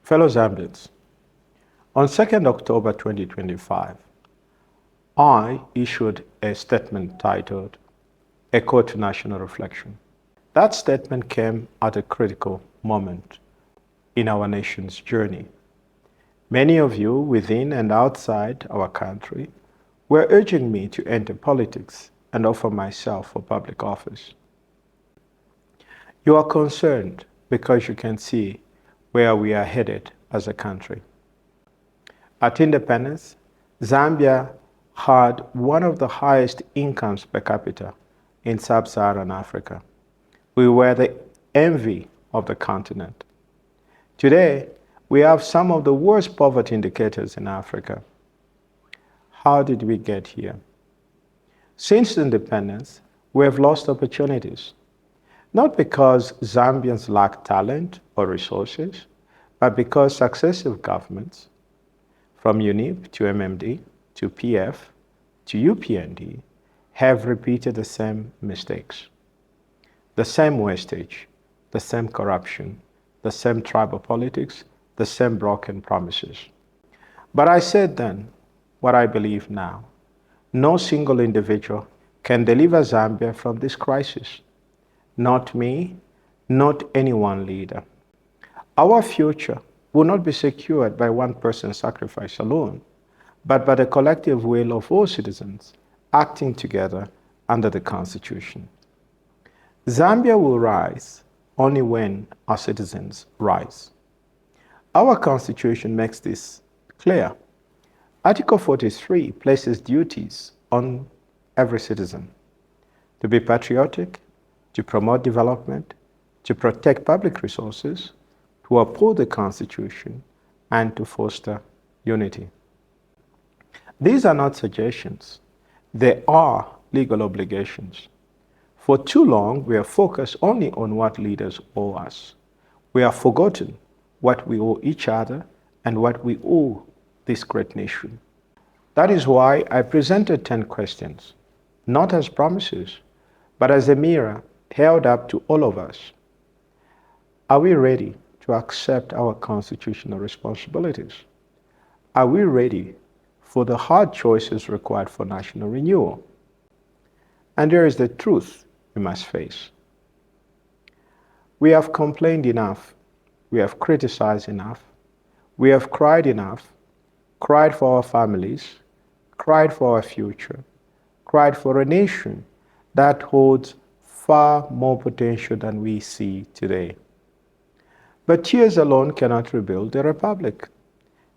Fellow Zambians, on 2nd October 2025, I issued a statement titled, "A Call to National Reflection." That statement came at a critical moment in our nation's journey. Many of you within and outside our country were urging me to enter politics and offer myself for public office. You are concerned because you can see where we are headed as a country. At independence, Zambia had one of the highest incomes per capita in sub-Saharan Africa. We were the envy of the continent. Today, we have some of the worst poverty indicators in Africa. How did we get here? Since independence, we have lost opportunities, not because Zambians lack talent or resources, but because successive governments, from UNIP to MMD to PF to UPND, have repeated the same mistakes, the same wastage, the same corruption, the same tribal politics, the same broken promises. But I said then what I believe now. No single individual can deliver Zambia from this crisis. Not me, not any one leader. Our future will not be secured by one person's sacrifice alone, but by the collective will of all citizens acting together under the Constitution. Zambia will rise only when our citizens rise. Our Constitution makes this clear. Article 43 places duties on every citizen to be patriotic, to promote development, to protect public resources, to uphold the Constitution, and to foster unity. These are not suggestions. They are legal obligations. For too long, we have focused only on what leaders owe us. We have forgotten what we owe each other and what we owe this great nation. That is why I presented 10 questions, not as promises, but as a mirror held up to all of us. Are we ready to accept our constitutional responsibilities? Are we ready for the hard choices required for national renewal? And there is the truth we must face. We have complained enough. We have criticized enough. We have cried enough, cried for our families, cried for our future, cried for a nation that holds far more potential than we see today. But tears alone cannot rebuild a republic.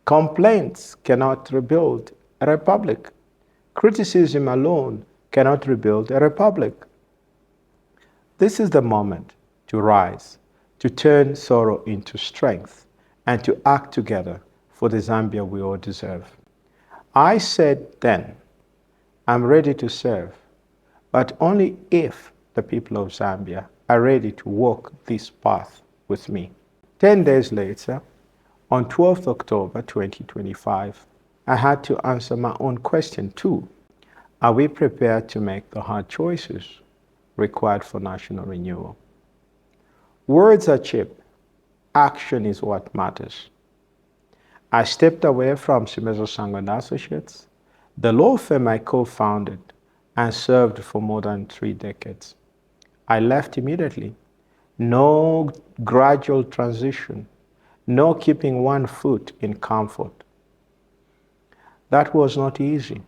Complaints cannot rebuild a republic. Criticism alone cannot rebuild a republic. This is the moment to rise, to turn sorrow into strength, and to act together for the Zambia we all deserve. I said then, I'm ready to serve, but only if the people of Zambia are ready to walk this path with me. 10 days later, on 12th October 2025, I had to answer my own question too. Are we prepared to make the hard choices required for national renewal? Words are cheap. Action is what matters. I stepped away from Simezo Sango & Associates, the law firm I co-founded and served for more than 3 decades. I left immediately. No gradual transition, no keeping one foot in comfort. That was not easy.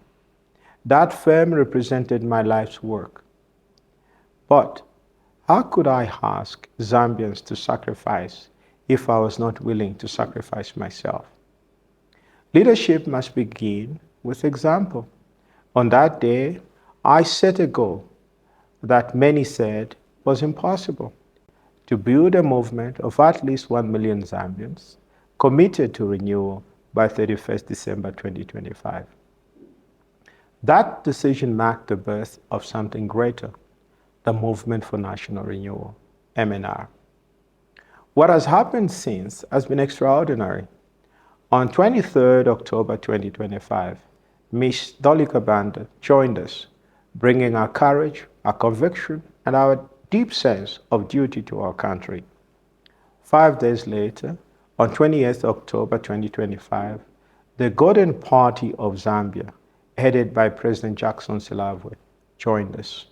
That firm represented my life's work. But how could I ask Zambians to sacrifice if I was not willing to sacrifice myself? Leadership must begin with example. On that day, I set a goal that many said was impossible: to build a movement of at least 1 million Zambians committed to renewal by 31st December 2025. That decision marked the birth of something greater, the Movement for National Renewal, MNR. What has happened since has been extraordinary. On 23rd October 2025, Ms. Dolly Kabanda joined us, bringing our courage, our conviction, and our deep sense of duty to our country. 5 days later, On 28th October 2025, the Golden Party of Zambia, headed by President Jackson Silavwe, joined us.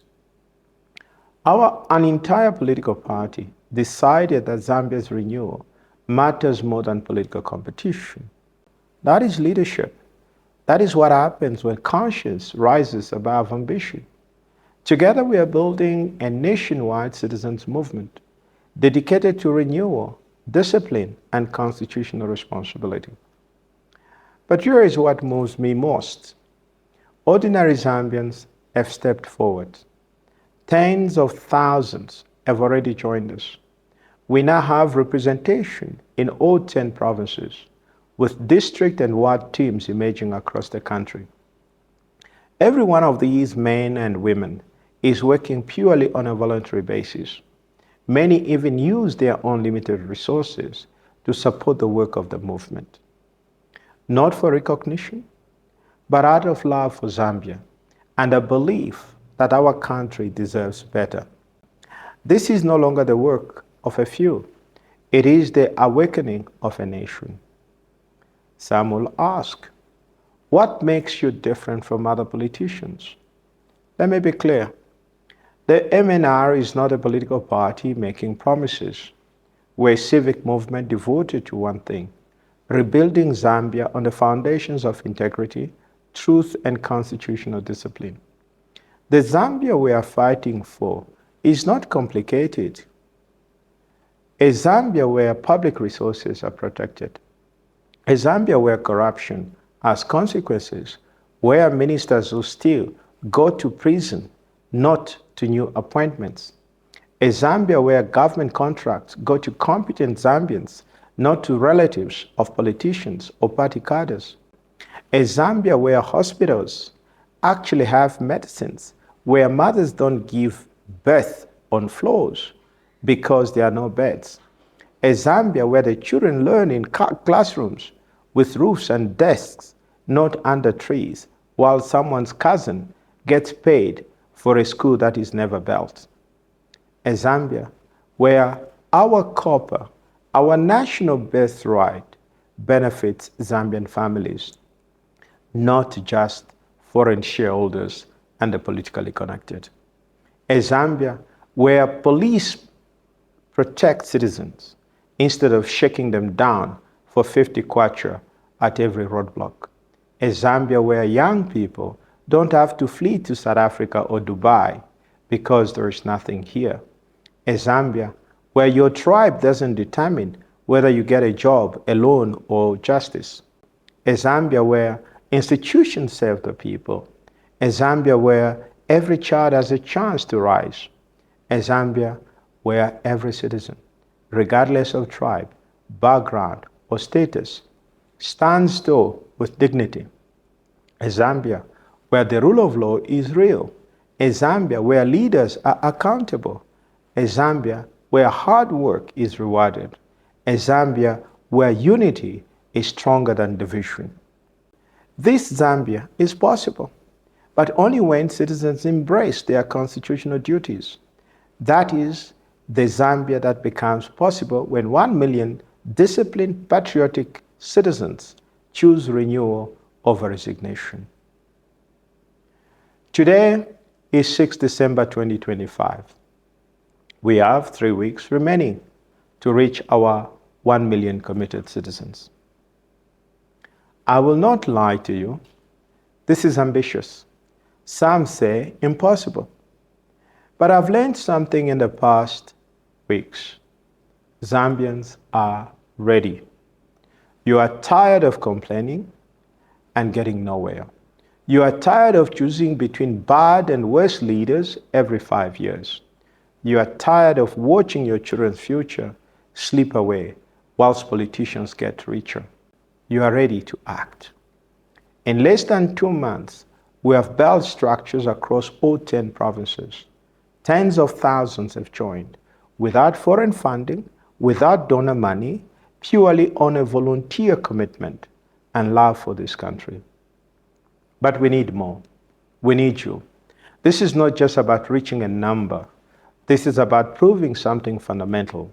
An entire political party decided that Zambia's renewal matters more than political competition. That is leadership. That is what happens when conscience rises above ambition. Together we are building a nationwide citizens' movement dedicated to renewal, discipline, and constitutional responsibility. But here is what moves me most. Ordinary Zambians have stepped forward. Tens of thousands have already joined us. We now have representation in all 10 provinces, with district and ward teams emerging across the country. Every one of these men and women is working purely on a voluntary basis. Many even use their own limited resources to support the work of the movement. Not for recognition, but out of love for Zambia and a belief that our country deserves better. This is no longer the work of a few. It is the awakening of a nation. Some will ask, what makes you different from other politicians? Let me be clear. The MNR is not a political party making promises. We're a civic movement devoted to one thing: rebuilding Zambia on the foundations of integrity, truth, and constitutional discipline. The Zambia we are fighting for is not complicated. A Zambia where public resources are protected. A Zambia where corruption has consequences, where ministers who steal go to prison, not to new appointments. A Zambia where government contracts go to competent Zambians, not to relatives of politicians or party cadres. A Zambia where hospitals actually have medicines, where mothers don't give birth on floors because there are no beds. A Zambia where the children learn in classrooms with roofs and desks, not under trees, while someone's cousin gets paid for a school that is never built. A Zambia where our copper, our national birthright, benefits Zambian families, not just foreign shareholders and the politically connected. A Zambia where police protect citizens instead of shaking them down for 50 kwacha at every roadblock. A Zambia where young people don't have to flee to South Africa or Dubai because there is nothing here. A Zambia where your tribe doesn't determine whether you get a job, a loan, or justice. A Zambia where institutions serve the people. A Zambia where every child has a chance to rise. A Zambia where every citizen, regardless of tribe, background, or status, stands tall with dignity. A Zambia where the rule of law is real. A Zambia where leaders are accountable. A Zambia where hard work is rewarded. A Zambia where unity is stronger than division. This Zambia is possible, but only when citizens embrace their constitutional duties. That is the Zambia that becomes possible when 1 million disciplined, patriotic citizens choose renewal over resignation. Today is 6 December 2025. We have 3 weeks remaining to reach our 1 million committed citizens. I will not lie to you. This is ambitious. Some say impossible. But I've learned something in the past weeks. Zambians are ready. You are tired of complaining and getting nowhere. You are tired of choosing between bad and worse leaders every 5 years. You are tired of watching your children's future slip away whilst politicians get richer. You are ready to act. In less than 2 months, we have built structures across all 10 provinces. Tens of thousands have joined, without foreign funding, without donor money, purely on a volunteer commitment and love for this country. But we need more. We need you. This is not just about reaching a number. This is about proving something fundamental,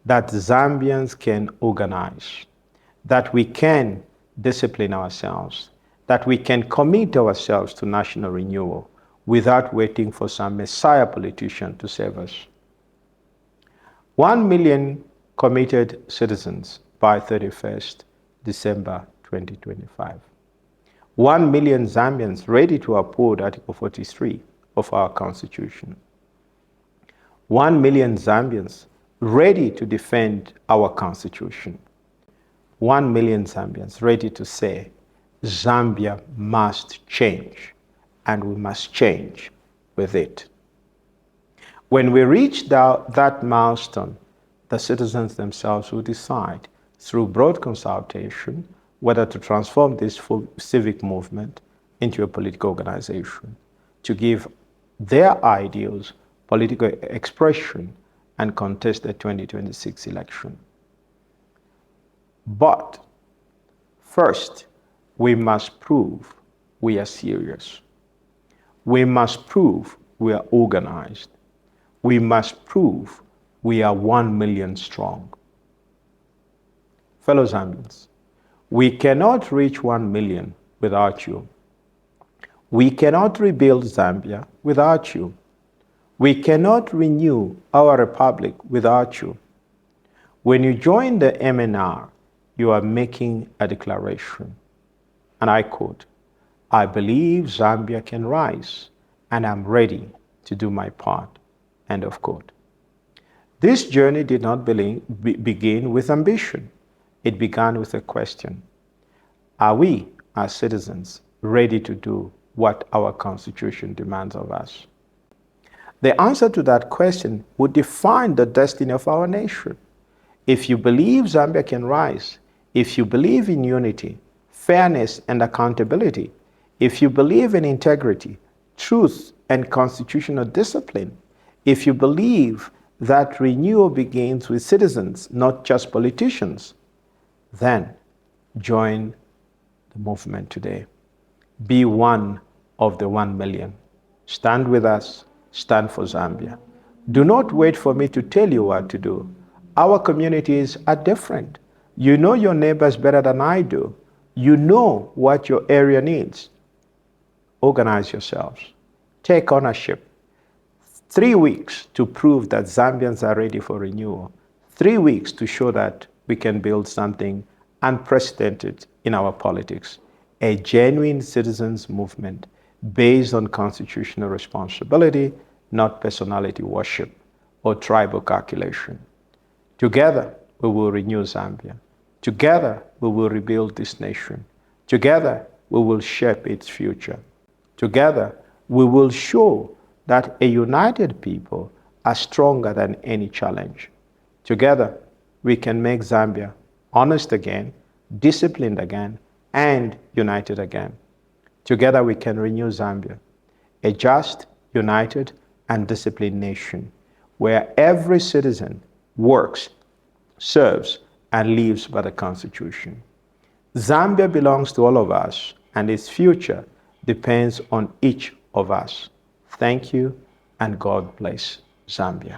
that Zambians can organize, that we can discipline ourselves, that we can commit ourselves to national renewal without waiting for some messiah politician to save us. 1 million committed citizens by 31st December 2025. 1 million Zambians ready to uphold Article 43 of our Constitution. 1 million Zambians ready to defend our Constitution. 1 million Zambians ready to say, Zambia must change, and we must change with it. When we reach that milestone, the citizens themselves will decide through broad consultation whether to transform this full civic movement into a political organization, to give their ideals political expression and contest the 2026 election. But first, we must prove we are serious. We must prove we are organized. We must prove we are 1 million strong. Fellow Zambians, we cannot reach 1 million without you. We cannot rebuild Zambia without you. We cannot renew our republic without you. When you join the MNR, you are making a declaration. And I quote, I believe Zambia can rise, and I'm ready to do my part. End of quote. This journey did not begin with ambition. It began with a question. Are we, as citizens, ready to do what our Constitution demands of us? The answer to that question would define the destiny of our nation. If you believe Zambia can rise, if you believe in unity, fairness, and accountability, if you believe in integrity, truth, and constitutional discipline, if you believe that renewal begins with citizens, not just politicians, then join the movement today. Be one of the 1 million. Stand with us. Stand for Zambia. Do not wait for me to tell you what to do. Our communities are different. You know your neighbors better than I do. You know what your area needs. Organize yourselves. Take ownership. 3 weeks to prove that Zambians are ready for renewal. 3 weeks to show that we can build something unprecedented in our politics. A genuine citizens movement based on constitutional responsibility, not personality worship or tribal calculation. Together, we will renew Zambia. Together, we will rebuild this nation. Together, we will shape its future. Together, we will show that a united people are stronger than any challenge. Together, we can make Zambia honest again, disciplined again, and united again. Together, we can renew Zambia, a just, united, and disciplined nation where every citizen works, serves, and lives by the Constitution. Zambia belongs to all of us, and its future depends on each of us. Thank you, and God bless Zambia.